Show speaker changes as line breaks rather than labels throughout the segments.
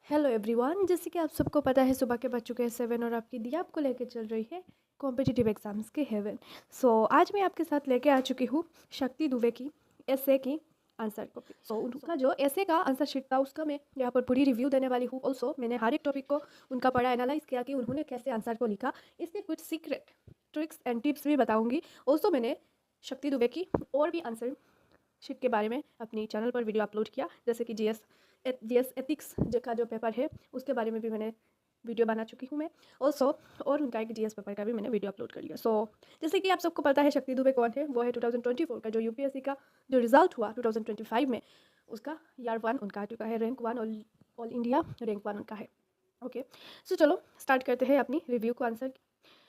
Hello everyone, जैसे कि आप सबको पता है सुबह के बज चुके हैं 7 और आपकी दी आपको लेके चल रही है कॉम्पिटिटिव एग्जाम्स के हेवन। आज मैं आपके साथ लेके आ चुकी हूँ शक्ति दुबे की एसए की आंसर कॉपी। उनका जो एसए का आंसर शीट था उसका मैं यहाँ पर पूरी रिव्यू देने वाली हूँ। ऑल्सो मैंने हर एक टॉपिक को उनका पढ़ा, एनालाइज किया कि उन्होंने कैसे आंसर को लिखा, इसके कुछ सीक्रेट ट्रिक्स एंड टिप्स भी बताऊँगी। ऑल्सो मैंने शक्ति दुबे की और भी आंसर शीट के बारे में अपनी चैनल पर वीडियो अपलोड किया, जैसे कि जीएस एथिक्स का जो पेपर है उसके बारे में भी मैंने वीडियो बना चुकी हूँ मैं ऑल्सो, और उनका एक जीएस पेपर का भी मैंने वीडियो अपलोड कर लिया। जैसे कि आप सबको पता है शक्ति दुबे कौन है, वो है 2024 का जो यूपीएससी का जो रिजल्ट हुआ 2025 में, उसका ईयर 1 उनका आ चुका है, रैंक 1 ऑल इंडिया रैंक 1 उनका है। ओके, चलो स्टार्ट करते हैं अपनी रिव्यू को आंसर।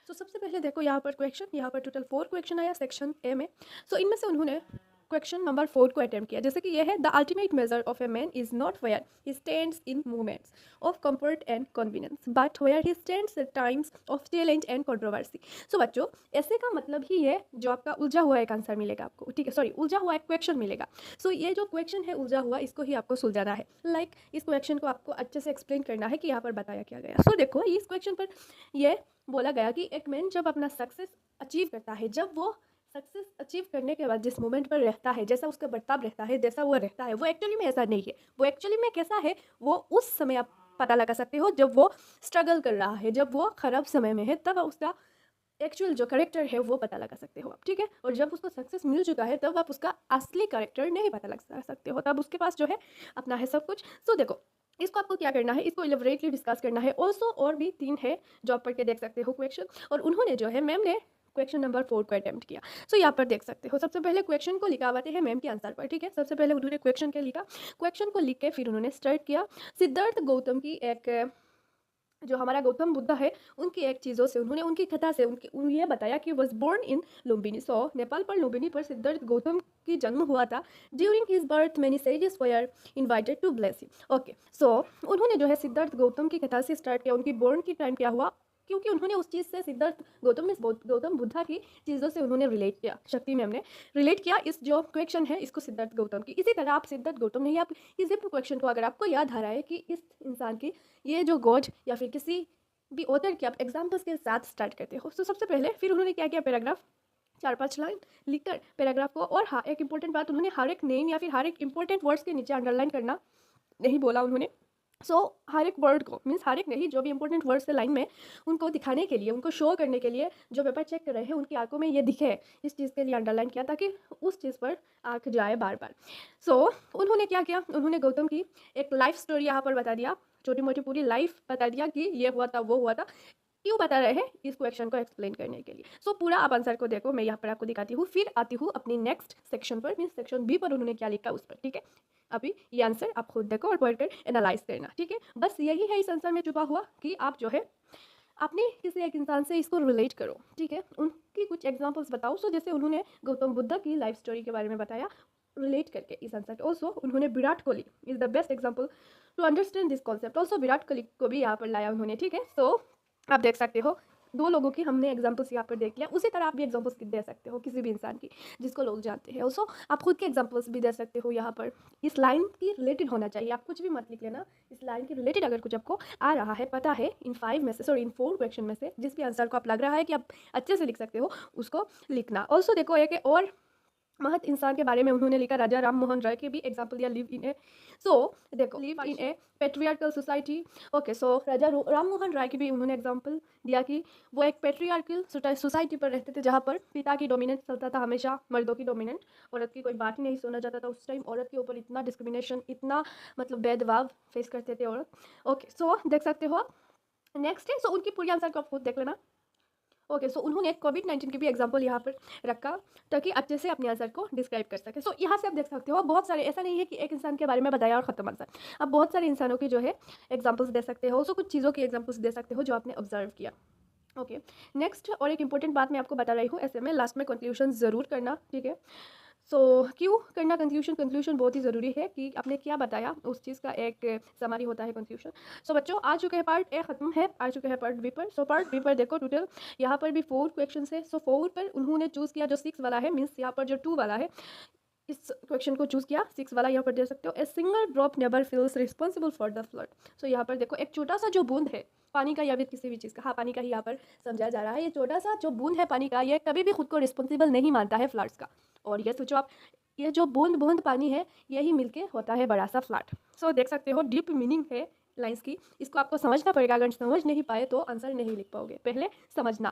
सबसे पहले देखो यहाँ पर क्वेश्चन, यहाँ पर टोटल 4 क्वेश्चन आया सेक्शन ए में। इनमें से उन्होंने क्वेश्चन नंबर 4 को अटेम्प्ट किया, जैसे कि यह है the ultimate measure of a man is not where he stands in movements of comfort and convenience but where he stands at times of challenge and controversy. बच्चों, ऐसे का मतलब ही है जो आपका उलझा हुआ एक आंसर मिलेगा आपको, ठीक है, सॉरी उलझा हुआ एक क्वेश्चन मिलेगा। ये जो क्वेश्चन है उलझा हुआ, इसको ही आपको सुलझाना है। इस क्वेश्चन को आपको अच्छे से एक्सप्लेन करना है कि यहाँ पर बताया क्या गया। देखो इस क्वेश्चन पर यह बोला गया कि एक मैन जब अपना सक्सेस अचीव करता है, जब वो सक्सेस अचीव करने के बाद जिस मोमेंट पर रहता है, जैसा उसका बर्ताव रहता है, जैसा वो रहता है, वो एक्चुअली में ऐसा नहीं है। वो एक्चुअली में कैसा है वो उस समय आप पता लगा सकते हो जब वो स्ट्रगल कर रहा है, जब वो खराब समय में है, तब उसका एक्चुअल जो करेक्टर है वो पता लगा सकते हो आप, ठीक है। और जब उसको सक्सेस मिल चुका है तब आप उसका असली करेक्टर नहीं पता लगा सकते हो, तब उसके पास जो है अपना है सब कुछ। देखो इसको आपको क्या करना है, इसको इलेबरेटली डिस्कस करना है। ऑल्सो और भी 3 है जो आप पढ़ के देख सकते हो क्वेश्चन, और उन्होंने जो है मैम ने क्वेश्चन नंबर 4 को अटेम्प्ट किया। यहाँ पर देख सकते हो सबसे पहले क्वेश्चन को लिखा हुआ है मैम के आंसर पर, ठीक है। सबसे पहले उन्होंने क्वेश्चन के लिखा, क्वेश्चन को लिख के फिर उन्होंने स्टार्ट किया। सिद्धार्थ गौतम की एक जो हमारा गौतम बुद्ध है उनकी एक चीज़ों से उन्होंने उनकी कथा से ये बताया कि was born in Lumbini. Nepal पर लुम्बिनी पर सिद्धार्थ गौतम की जन्म हुआ था। During his birth many sages were invited to bless him. Okay, उन्होंने जो है सिद्धार्थ गौतम की कथा से स्टार्ट किया, उनकी बोर्न की टाइम क्या हुआ, क्योंकि उन्होंने उस चीज़ से सिद्धार्थ गौतम गौतम बुद्धा की चीज़ों से उन्होंने रिलेट किया, शक्ति मैम ने रिलेट किया इस जो क्वेश्चन है इसको सिद्धार्थ गौतम की। इसी तरह आप सिद्धार्थ गौतम नहीं, आप किसी भी क्वेश्चन को अगर आपको याद आ रहा है कि इस इंसान की ये जो गॉड या फिर किसी भी ऑथर की आप एग्जाम्पल्स के साथ स्टार्ट करते हो। सबसे पहले फिर उन्होंने क्या किया, पैराग्राफ 4-5 लाइन लिखकर पैराग्राफ को, और हाँ एक इंपॉर्टेंट बात, उन्होंने हर एक नेम या फिर हर एक इंपॉर्टेंट वर्ड्स के नीचे अंडरलाइन करना नहीं बोला उन्होंने। हर एक वर्ड को मीन्स हर एक नहीं, जो भी इंपॉर्टेंट वर्ड्स है लाइन में, उनको दिखाने के लिए, उनको शो करने के लिए जो पेपर चेक कर रहे हैं उनकी आंखों में ये दिखे, इस चीज़ के लिए अंडरलाइन किया ताकि उस चीज़ पर आंख जाए बार बार। उन्होंने क्या किया, उन्होंने गौतम की एक लाइफ स्टोरी यहाँ पर बता दिया, छोटी मोटी पूरी लाइफ बता दिया कि ये हुआ था वो हुआ था। क्यों बता रहे हैं, इस क्वेश्चन को एक्सप्लेन करने के लिए। पूरा आप आंसर को देखो, मैं यहाँ पर आपको दिखाती हूँ, फिर आती हूँ अपनी नेक्स्ट सेक्शन पर, मीन्स सेक्शन बी पर उन्होंने क्या लिखा उस पर, ठीक है। अभी ये आंसर आप खुद देखो और पढ़कर एनालाइज करना, ठीक है। बस यही है इस आंसर में छुपा हुआ कि आप जो है अपने किसी एक इंसान से इसको रिलेट करो, ठीक है, उनकी कुछ एग्जांपल्स बताओ। जैसे उन्होंने गौतम बुद्ध की लाइफ स्टोरी के बारे में बताया रिलेट करके इस आंसर। ऑल्सो उन्होंने Virat Kohli is the best example to understand this concept. Also Virat Kohli को भी यहाँ पर लाया उन्होंने, ठीक है। आप देख सकते हो 2 लोगों की हमने एग्जाम्पल्स यहाँ पर देख लिया, उसी तरह आप भी एग्जाम्पल्स दे सकते हो किसी भी इंसान की जिसको लोग जानते हैं। ऑल्सो आप खुद के एग्जाम्पल्स भी दे सकते हो यहाँ पर, इस लाइन की रिलेटेड होना चाहिए, आप कुछ भी मत लिख लेना, इस लाइन की रिलेटेड अगर कुछ आपको आ रहा है, पता है, इन 5 में से सॉरी इन 4 क्वेश्चन में से जिस भी आंसर को आप लग रहा है कि आप अच्छे से लिख सकते हो उसको लिखना। ऑल्सो देखो एक और महत इंसान के बारे में उन्होंने लिखा, राजा राम मोहन राय के भी एग्जाम्पल दिया, लिव इन ए देखो live in a patriarchal society. Okay, Raja Ram Mohan Roy की भी उन्होंने एग्जाम्पल दिया कि वो एक पेट्रियार्कल सोसाइटी पर रहते थे जहाँ पर पिता की डोमिनेंस चलता था, हमेशा मर्दों की डोमिनेंट, औरत की कोई बात ही नहीं सुना जाता था उस टाइम। औरत के ऊपर इतना डिस्क्रिमिनेशन, इतना मतलब भेदभाव फेस करते थे औरत। ओके, देख सकते हो आप नेक्स्ट है। उनकी पूरी आंसर को आप खुद देख लेना। ओके, उन्होंने कोविड-19 की भी एग्जांपल यहाँ पर रखा ताकि अच्छे से अपने आंसर को डिस्क्राइब कर सके। यहाँ से आप देख सकते हो बहुत सारे, ऐसा नहीं है कि एक इंसान के बारे में बताया और ख़त्म आंसर, आप बहुत सारे इंसानों की जो है एग्जांपल्स दे सकते हो। कुछ चीज़ों की एग्जांपल्स दे सकते हो जो आपने ऑब्जर्व किया। ओके, नेक्स्ट और एक इंपॉर्टेंट बात मैं आपको बता रही हूँ, ऐसे में लास्ट में कंक्लूजन ज़रूर करना, ठीक है। क्यों करना कंक्लूजन बहुत ही ज़रूरी है कि आपने क्या बताया उस चीज़ का एक समरी होता है कंक्लूजन। बच्चों आ चुके हैं पार्ट ए ख़त्म है, आ चुके हैं पार्ट बी पर। पार्ट बी पर देखो टोटल यहाँ पर भी 4 क्वेश्चन है। 4 पर उन्होंने चूज़ किया जो 6 वाला है, मीन्स यहाँ पर जो 2 वाला है इस क्वेश्चन को चूज़ किया, 6 वाला यहाँ पर दे सकते हो। A single drop never feels responsible for the flood. So यहाँ पर देखो एक छोटा सा जो बूंद है पानी का या फिर किसी भी चीज़ का, हाँ पानी का ही यहाँ पर समझा जा रहा है, ये छोटा सा जो बूंद है पानी का ये कभी भी खुद को रिस्पॉन्सिबल नहीं मानता है फ्लड्स का। और ये सोचो आप, ये जो बूंद बूंद पानी है यही मिलके होता है बड़ा सा फ्लड। सो देख सकते हो डीप मीनिंग है लाइन्स की, इसको आपको समझना पड़ेगा। अगर समझ नहीं पाए तो आंसर नहीं लिख पाओगे। पहले समझना,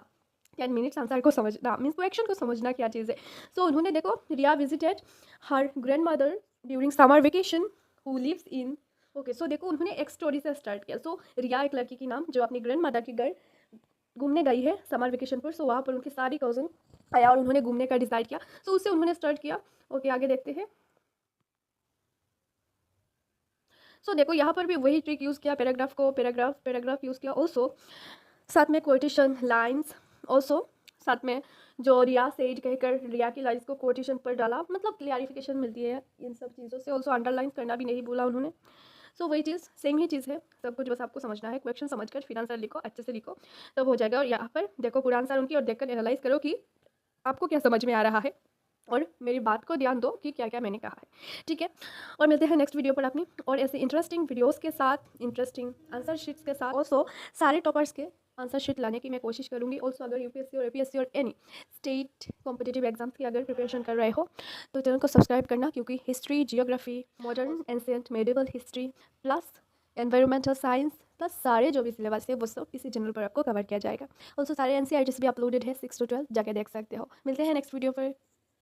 10 मिनट्स आंसर को समझना, मीन्स क्वेश्चन को समझना क्या चीज़ है। सो उन्होंने देखो, Riya visited her grandmother during summer vacation who lives in. Okay, so देखो उन्होंने एक स्टोरी से स्टार्ट किया। सो रिया एक लड़की की नाम जो अपनी ग्रैंड मदर के घर घूमने गई है समर वेकेशन पर। सो वहाँ पर उनकी सारी कज़न आया और उन्होंने घूमने का डिसाइड किया। सो उससे उन्होंने स्टार्ट किया। ओके, आगे देखते हैं। सो देखो यहाँ पर भी वही ट्रिक यूज़ किया, पैराग्राफ को पैराग्राफ पैराग्राफ यूज़ किया। ऑल्सो साथ में कोटेशन लाइन्स, ऑल्सो साथ में जो रिया सेड कहकर रिया की लाइन्स को कोटेशन पर डाला, मतलब क्लियरिफिकेशन मिलती है इन सब चीज़ों से। ऑल्सो अंडरलाइन करना भी नहीं बोला उन्होंने। सो वही चीज़ सेम ही चीज़ है, सब कुछ बस आपको समझना है। क्वेश्चन समझकर फिर आंसर लिखो, अच्छे से लिखो, तब हो जाएगा। और यहाँ पर देखो पूरा आंसर उनकी और देखकर एनालाइज करो कि आपको क्या समझ में आ रहा है, और मेरी बात को ध्यान दो कि क्या क्या मैंने कहा है, ठीक है। और मिलते हैं नेक्स्ट वीडियो पर अपनी और ऐसे इंटरेस्टिंग वीडियोस के साथ, इंटरेस्टिंग आंसर शीट्स के साथ। ऑल्सो सारे टॉपर्स के आंसर शीट लाने की मैं कोशिश करूंगी। ऑल्सो अगर यूपीएससी और एपीएससी और एनी स्टेट कॉम्पिटिटिव एग्जाम्स की अगर प्रिपरेशन कर रहे हो तो चैनल को सब्सक्राइब करना, क्योंकि history, geography, modern ancient medieval history plus environmental science plus सारे जो भी सिलेबस है वो सब इसी चैनल पर आपको कवर किया जाएगा। ऑल्सो सारे एनसीईआरटीज भी अपलोडेड है 6 to 12, जाके देख सकते हो। मिलते हैं नेक्स्ट वीडियो पर।